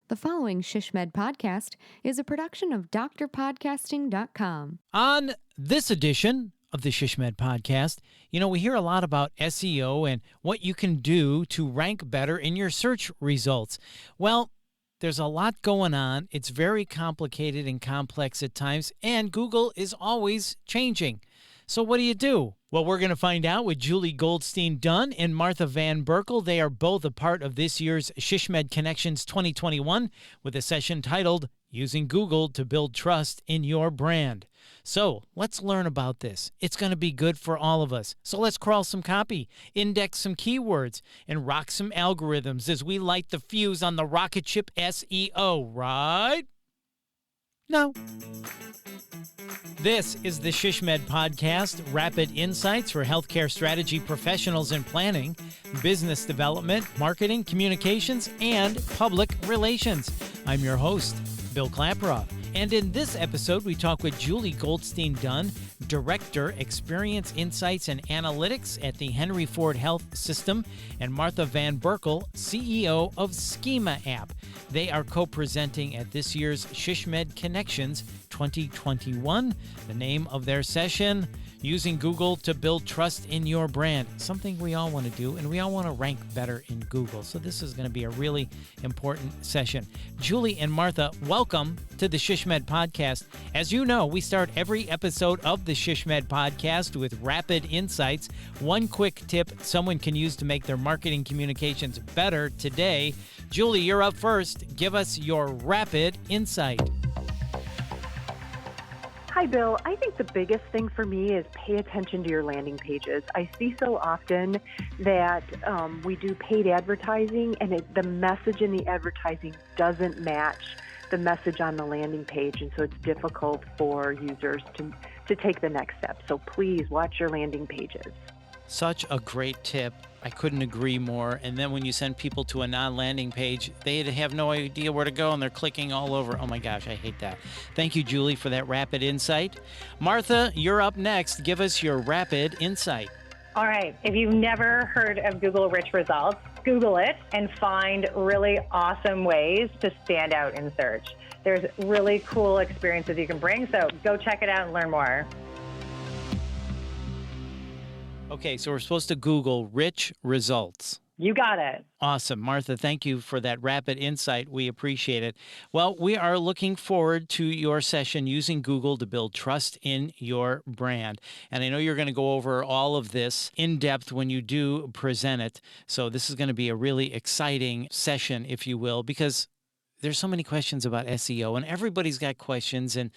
The following ShishMed podcast is a production of drpodcasting.com. On this edition of the ShishMed podcast, we hear a lot about SEO and what you can do to rank better in your search results. Well, there's a lot going on. It's very complicated and complex at times, and Google is always changing. So what do? Well, we're going to find out with Julie Goldstein Dunn and Martha Van Berkel. They are both a part of this year's ShishMed Connections 2021 with a session titled Using Google to Build Trust in Your Brand. So let's learn about this. It's going to be good for all of us. So let's crawl some copy, index some keywords, and rock some algorithms as we light the fuse on the rocket ship SEO, right? No. This is the ShishMed Podcast, rapid insights for healthcare strategy professionals in planning, business development, marketing, communications, and public relations. I'm your host, Bill Klaproth. And in this episode, we talk with Julie Goldstein Dunn, Director, Experience Insights and Analytics at the Henry Ford Health System, and Martha Van Berkel, CEO of Schema App. They are co-presenting at this year's ShishMed Connections 2021. The name of their session, Using Google to Build Trust in Your Brand, something we all want to do, and we all want to rank better in Google. So this is going to be a really important session. Julie and Martha, welcome to the ShishMed Podcast. As you know, we start every episode of the ShishMed Podcast with rapid insights. One quick tip someone can use to make their marketing communications better today. Julie, you're up first. Give us your rapid insight. Hi, Bill. I think the biggest thing for me is pay attention to your landing pages. I see so often that we do paid advertising and the message in the advertising doesn't match the message on the landing page. And so it's difficult for users to take the next step. So please watch your landing pages. Such a great tip. I couldn't agree more. And then when you send people to a non-landing page, they have no idea where to go and they're clicking all over. Oh my gosh, I hate that. Thank you, Julie, for that rapid insight. Martha, you're up next. Give us your rapid insight. All right. If you've never heard of Google Rich Results, Google it and find really awesome ways to stand out in search. There's really cool experiences you can bring, so go check it out and learn more. Okay, so we're supposed to Google rich results. You got it. Awesome. Martha, thank you for that rapid insight. We appreciate it. Well, we are looking forward to your session using Google to build trust in your brand. And I know you're going to go over all of this in depth when you do present it. So this is going to be a really exciting session, if you will, because there's so many questions about SEO and everybody's got questions. And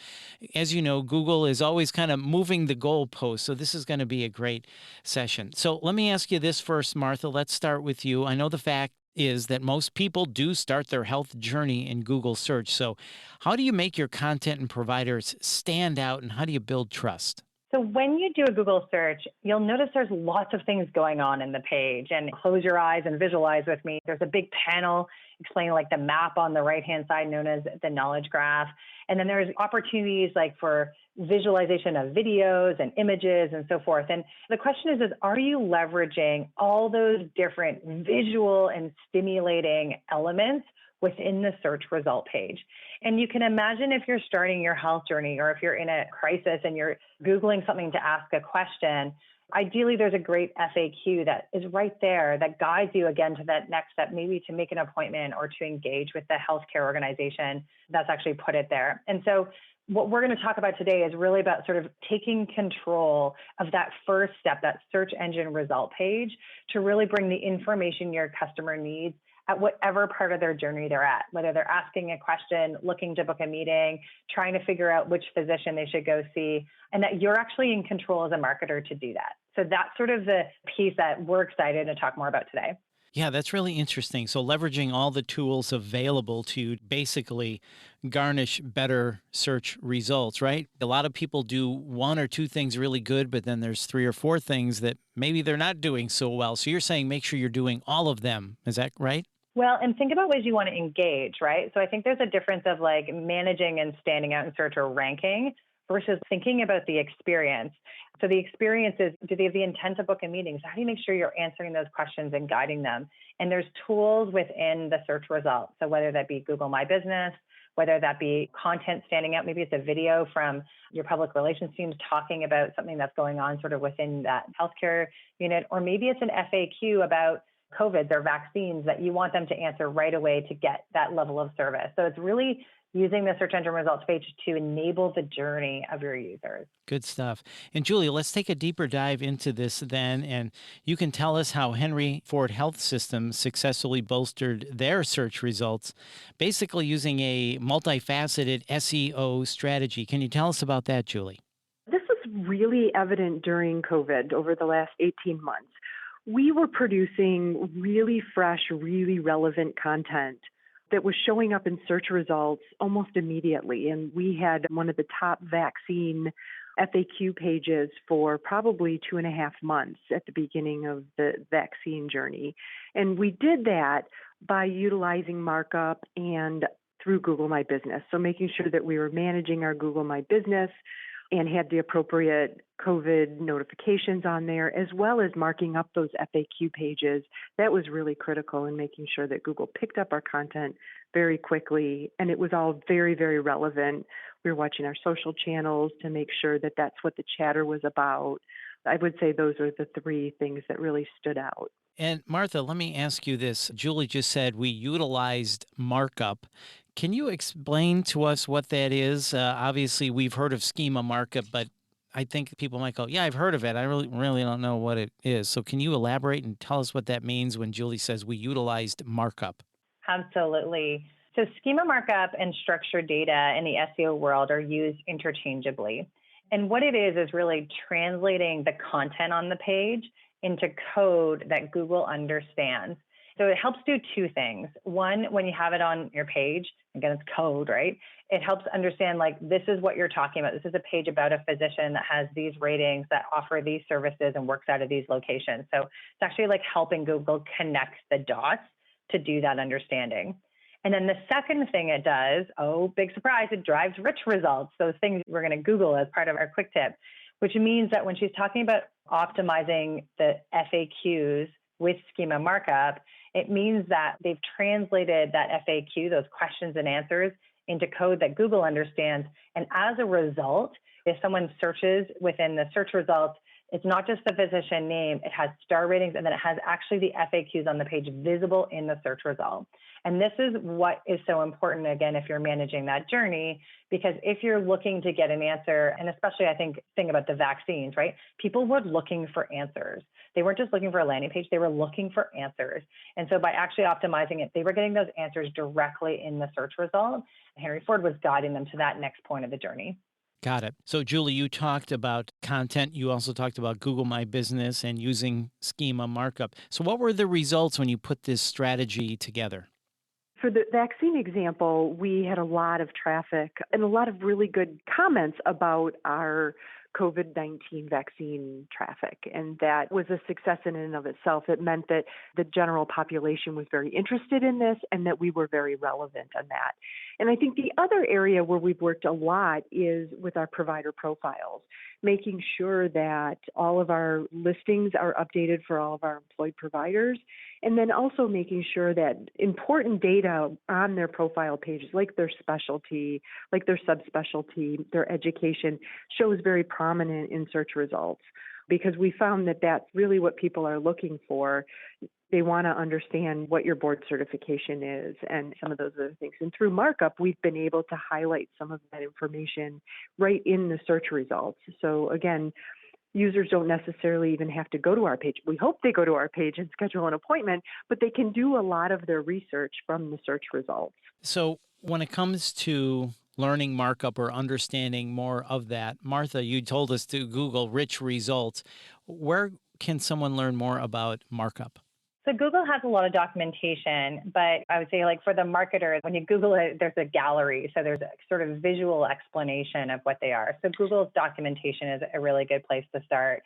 as you know, Google is always kind of moving the goalposts. So this is going to be a great session. So let me ask you this first, Martha. Let's start with you. I know the fact is that most people do start their health journey in Google search. So how do you make your content and providers stand out and how do you build trust? So when you do a Google search, you'll notice there's lots of things going on in the page. And close your eyes and visualize with me. There's a big panel explaining like the map on the right-hand side known as the knowledge graph. And then there's opportunities like for visualization of videos and images and so forth. And the question is are you leveraging all those different visual and stimulating elements within the search result page? And you can imagine if you're starting your health journey or if you're in a crisis and you're Googling something to ask a question, ideally there's a great FAQ that is right there that guides you again to that next step, maybe to make an appointment or to engage with the healthcare organization that's actually put it there. And so what we're going to talk about today is really about sort of taking control of that first step, that search engine result page, to really bring the information your customer needs at whatever part of their journey they're at, whether they're asking a question, looking to book a meeting, trying to figure out which physician they should go see, and that you're actually in control as a marketer to do that. So that's sort of the piece that we're excited to talk more about today. Yeah, that's really interesting. So leveraging all the tools available to basically garnish better search results, right? A lot of people do one or two things really good, but then there's three or four things that maybe they're not doing so well. So you're saying make sure you're doing all of them. Is that right? Well, and think about ways you want to engage, right? So I think there's a difference of like managing and standing out in search or ranking versus thinking about the experience. So the experience is, do they have the intent to book a meeting? So how do you make sure you're answering those questions and guiding them? And there's tools within the search results. So whether that be Google My Business, whether that be content standing out, maybe it's a video from your public relations teams talking about something that's going on sort of within that healthcare unit, or maybe it's an FAQ about COVID or vaccines that you want them to answer right away to get that level of service. So it's really using the search engine results page to enable the journey of your users. Good stuff. And Julie, let's take a deeper dive into this then. And you can tell us how Henry Ford Health System successfully bolstered their search results, basically using a multifaceted SEO strategy. Can you tell us about that, Julie? This was really evident during COVID over the last 18 months. We were producing really fresh, really relevant content that was showing up in search results almost immediately. And we had one of the top vaccine FAQ pages for probably 2.5 months at the beginning of the vaccine journey. And we did that by utilizing markup and through Google My Business. So making sure that we were managing our Google My Business and had the appropriate COVID notifications on there, as well as marking up those FAQ pages. That was really critical in making sure that Google picked up our content very quickly, and it was all very, very relevant. We were watching our social channels to make sure that that's what the chatter was about. I would say those are the three things that really stood out. And Martha, let me ask you this. Julie just said we utilized markup. Can you explain to us what that is? Obviously, we've heard of schema markup, but I think people might go, yeah, I've heard of it. I really don't know what it is. So can you elaborate and tell us what that means when Julie says we utilized markup? Absolutely. So schema markup and structured data in the SEO world are used interchangeably. And what it is really translating the content on the page into code that Google understands. So it helps do two things. One, when you have it on your page, again, it's code, right? It helps understand, like, this is what you're talking about. This is a page about a physician that has these ratings, that offer these services and works out of these locations. So it's actually like helping Google connect the dots to do that understanding. And then the second thing it does, oh, big surprise, it drives rich results. Those things we're going to Google as part of our quick tip, which means that when she's talking about optimizing the FAQs with schema markup, it means that they've translated that FAQ, those questions and answers, into code that Google understands. And as a result, if someone searches within the search results, it's not just the physician name, it has star ratings, and then it has actually the FAQs on the page visible in the search result. And this is what is so important, again, if you're managing that journey, because if you're looking to get an answer, and especially I think about the vaccines, right? People were looking for answers. They weren't just looking for a landing page, they were looking for answers. And so by actually optimizing it, they were getting those answers directly in the search result. Henry Ford was guiding them to that next point of the journey. Got it. So, Julie, you talked about content. You also talked about Google My Business and using schema markup. So what were the results when you put this strategy together? For the vaccine example, we had a lot of traffic and a lot of really good comments about our COVID-19 vaccine traffic. And that was a success in and of itself. It meant that the general population was very interested in this and that we were very relevant on that. And I think the other area where we've worked a lot is with our provider profiles, making sure that all of our listings are updated for all of our employed providers, and then also making sure that important data on their profile pages, like their specialty, like their subspecialty, their education, shows very prominent in search results, because we found that that's really what people are looking for. They want to understand what your board certification is and some of those other things. And through markup, we've been able to highlight some of that information right in the search results. So again, users don't necessarily even have to go to our page. We hope they go to our page and schedule an appointment, but they can do a lot of their research from the search results. So when it comes to learning markup or understanding more of that, Martha, you told us to Google rich results. Where can someone learn more about markup? So Google has a lot of documentation, but I would say, like, for the marketer, when you Google it, there's a gallery. So there's a sort of visual explanation of what they are. So Google's documentation is a really good place to start.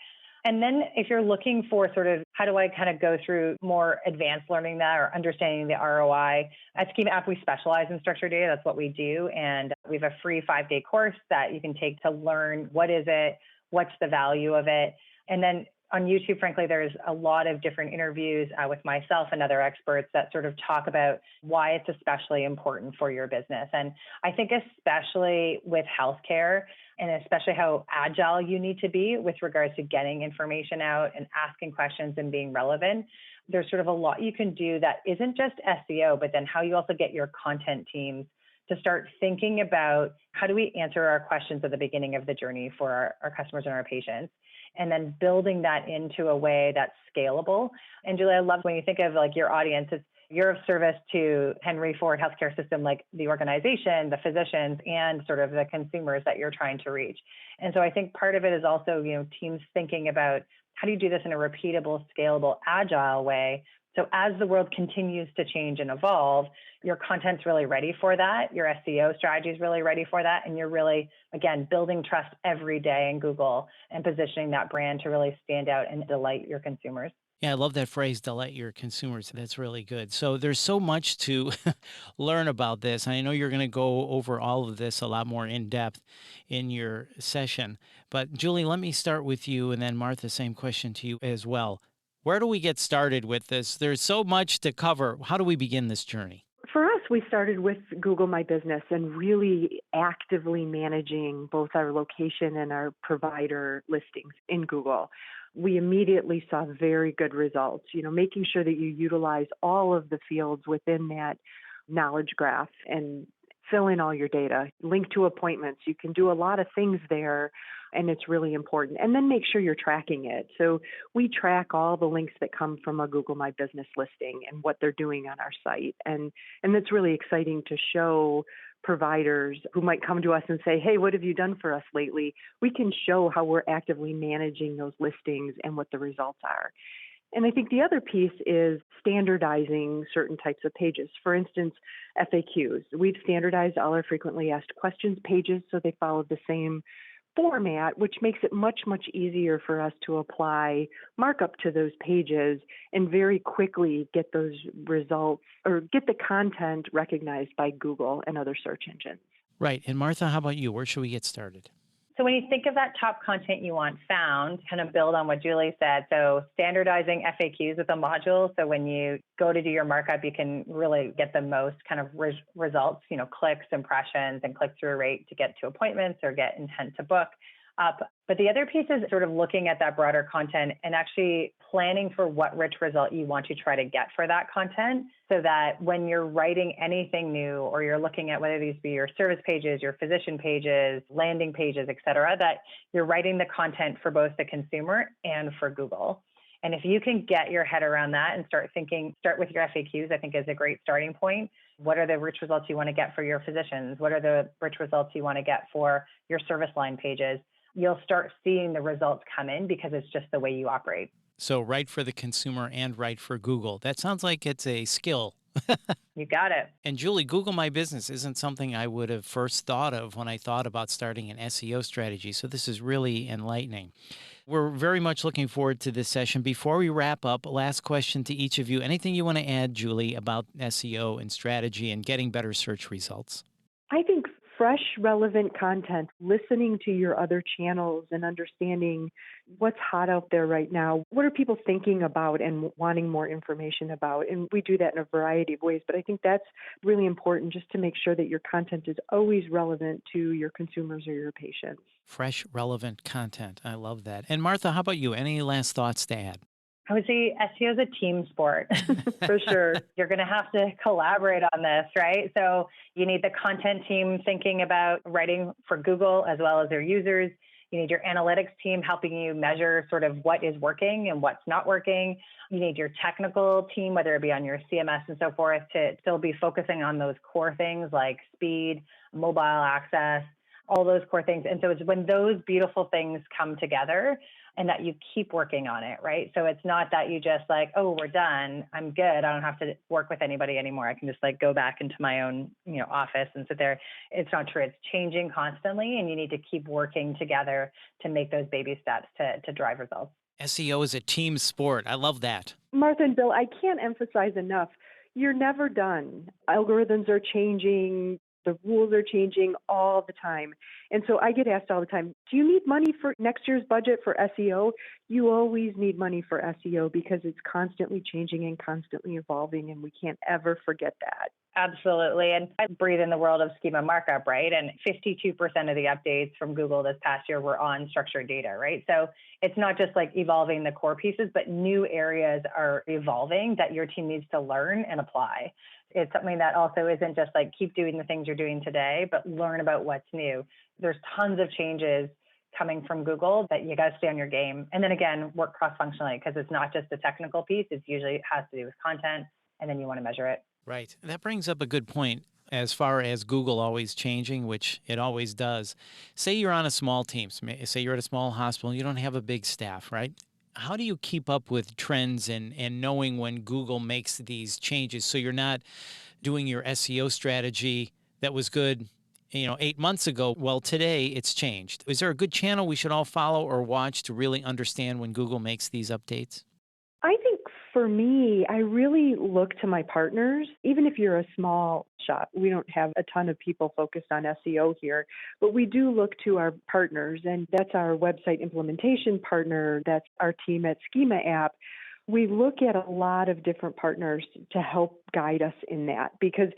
And then if you're looking for sort of how do I kind of go through more advanced learning that or understanding the ROI, at Schema App, we specialize in structured data. That's what we do. And we have a free 5-day course that you can take to learn what is it, what's the value of it. And then on YouTube, frankly, there's a lot of different interviews with myself and other experts that sort of talk about why it's especially important for your business. And I think especially with healthcare, and especially how agile you need to be with regards to getting information out and asking questions and being relevant, there's sort of a lot you can do that isn't just SEO, but then how you also get your content teams to start thinking about how do we answer our questions at the beginning of the journey for our customers and our patients, and then building that into a way that's scalable. And Julie, I love when you think of like your audience, you're of service to Henry Ford Healthcare System, like the organization, the physicians, and sort of the consumers that you're trying to reach. And so I think part of it is also, teams thinking about how do you do this in a repeatable, scalable, agile way. So as the world continues to change and evolve, your content's really ready for that. Your SEO strategy is really ready for that. And you're really, again, building trust every day in Google and positioning that brand to really stand out and delight your consumers. Yeah, I love that phrase, delight your consumers. That's really good. So there's so much to learn about this. I know you're going to go over all of this a lot more in depth in your session. But Julie, let me start with you, and then Martha, same question to you as well. Where do we get started with this? There's so much to cover. How do we begin this journey? For us, we started with Google My Business and really actively managing both our location and our provider listings in Google. We immediately saw very good results, making sure that you utilize all of the fields within that knowledge graph and fill in all your data, link to appointments. You can do a lot of things there, and it's really important. And then make sure you're tracking it. So we track all the links that come from a Google My Business listing and what they're doing on our site. And it's really exciting to show providers who might come to us and say, hey, what have you done for us lately? We can show how we're actively managing those listings and what the results are. And I think the other piece is standardizing certain types of pages. For instance, FAQs. We've standardized all our frequently asked questions pages so they follow the same format, which makes it much, much easier for us to apply markup to those pages and very quickly get those results or get the content recognized by Google and other search engines. Right. And Martha, how about you? Where should we get started? So when you think of that top content you want found, kind of build on what Julie said. So standardizing FAQs with a module. So when you go to do your markup, you can really get the most kind of results, clicks, impressions, and click-through rate to get to appointments or get intent to book up. But the other piece is sort of looking at that broader content and actually planning for what rich result you want to try to get for that content, so that when you're writing anything new or you're looking at whether these be your service pages, your physician pages, landing pages, et cetera, that you're writing the content for both the consumer and for Google. And if you can get your head around that and start with your FAQs, I think is a great starting point. What are the rich results you want to get for your physicians? What are the rich results you want to get for your service line pages? You'll start seeing the results come in because it's just the way you operate. So right for the consumer and right for Google. That sounds like it's a skill. You got it. And Julie, Google My Business isn't something I would have first thought of when I thought about starting an SEO strategy. So this is really enlightening. We're very much looking forward to this session. Before we wrap up, last question to each of you. Anything you want to add, Julie, about SEO and strategy and getting better search results? I think fresh, relevant content, listening to your other channels and understanding what's hot out there right now. What are people thinking about and wanting more information about? And we do that in a variety of ways, but I think that's really important just to make sure that your content is always relevant to your consumers or your patients. Fresh, relevant content. I love that. And Martha, how about you? Any last thoughts to add? I would say SEO is a team sport. For sure. You're going to have to collaborate on this, right? So you need the content team thinking about writing for Google as well as their users. You need your analytics team helping you measure sort of what is working and what's not working. You need your technical team, whether it be on your CMS and so forth, to still be focusing on those core things like speed, mobile access, all those core things. And so it's when those beautiful things come together and that you keep working on it, right? So it's not that you just like, oh, we're done, I'm good, I don't have to work with anybody anymore. I can just like go back into my own, office and sit there. It's not true. It's changing constantly, and you need to keep working together to make those baby steps to drive results. SEO is a team sport. I love that. Martha and Bill, I can't emphasize enough. You're never done. Algorithms are changing. The rules are changing all the time. And so I get asked all the time, do you need money for next year's budget for SEO? You always need money for SEO because it's constantly changing and constantly evolving, and we can't ever forget that. Absolutely. And I breathe in the world of schema markup, right? And 52% of the updates from Google this past year were on structured data, right? So it's not just like evolving the core pieces, but new areas are evolving that your team needs to learn and apply. It's something that also isn't just like keep doing the things you're doing today, but learn about what's new. There's tons of changes coming from Google that you got to stay on your game. And then again, work cross-functionally because it's not just the technical piece. It's usually has to do with content, and then you want to measure it. Right. That brings up a good point as far as Google always changing, which it always does. Say you're on a small team. Say you're at a small hospital. You don't have a big staff, right? How do you keep up with trends and knowing when Google makes these changes so you're not doing your SEO strategy that was good 8 months ago? Well, today it's changed. Is there a good channel we should all follow or watch to really understand when Google makes these updates? I think for me, I really look to my partners. Even if you're a small shop, we don't have a ton of people focused on SEO here, but we do look to our partners, and that's our website implementation partner. That's our team at Schema App. We look at a lot of different partners to help guide us in that because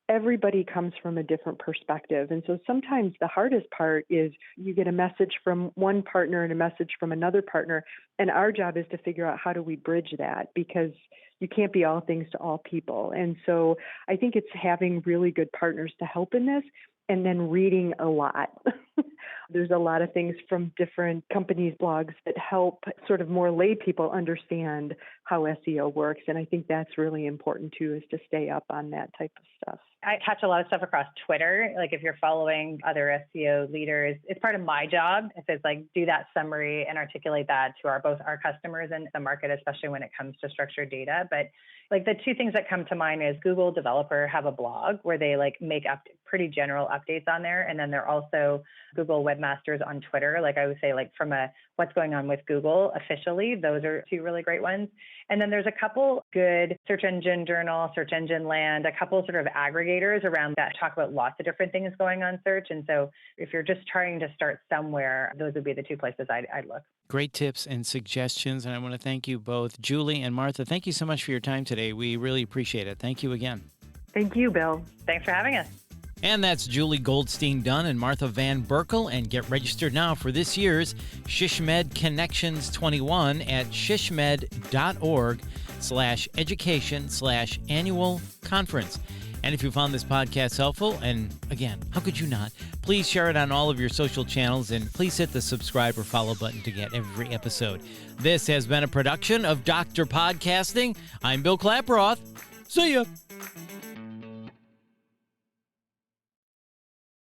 everybody comes from a different perspective. And so sometimes the hardest part is you get a message from one partner and a message from another partner. And our job is to figure out how do we bridge that because you can't be all things to all people. And so I think it's having really good partners to help in this and then reading a lot. There's a lot of things from different companies' blogs that help sort of more lay people understand how SEO works. And I think that's really important too, is to stay up on that type of stuff. I catch a lot of stuff across Twitter. Like if you're following other SEO leaders, it's part of my job. If it's like do that summary and articulate that to both our customers and the market, especially when it comes to structured data. But like the two things that come to mind is Google Developer have a blog where they like make up pretty general updates on there. And then they're also Google Webmasters on Twitter. Like I would say like from a what's going on with Google officially, those are two really great ones. And then there's a couple good Search Engine Journal, Search Engine Land, a couple sort of aggregators around that talk about lots of different things going on search. And so if you're just trying to start somewhere, those would be the two places I'd look. Great tips and suggestions. And I want to thank you both, Julie and Martha. Thank you so much for your time today. We really appreciate it. Thank you again. Thank you, Bill. Thanks for having us. And that's Julie Goldstein Dunn and Martha Van Berkel. And get registered now for this year's SHSMD Connections 21 at shsmed.org/education/annual conference. And if you found this podcast helpful, and again, how could you not? Please share it on all of your social channels and please hit the subscribe or follow button to get every episode. This has been a production of Dr. Podcasting. I'm Bill Klaproth. See ya.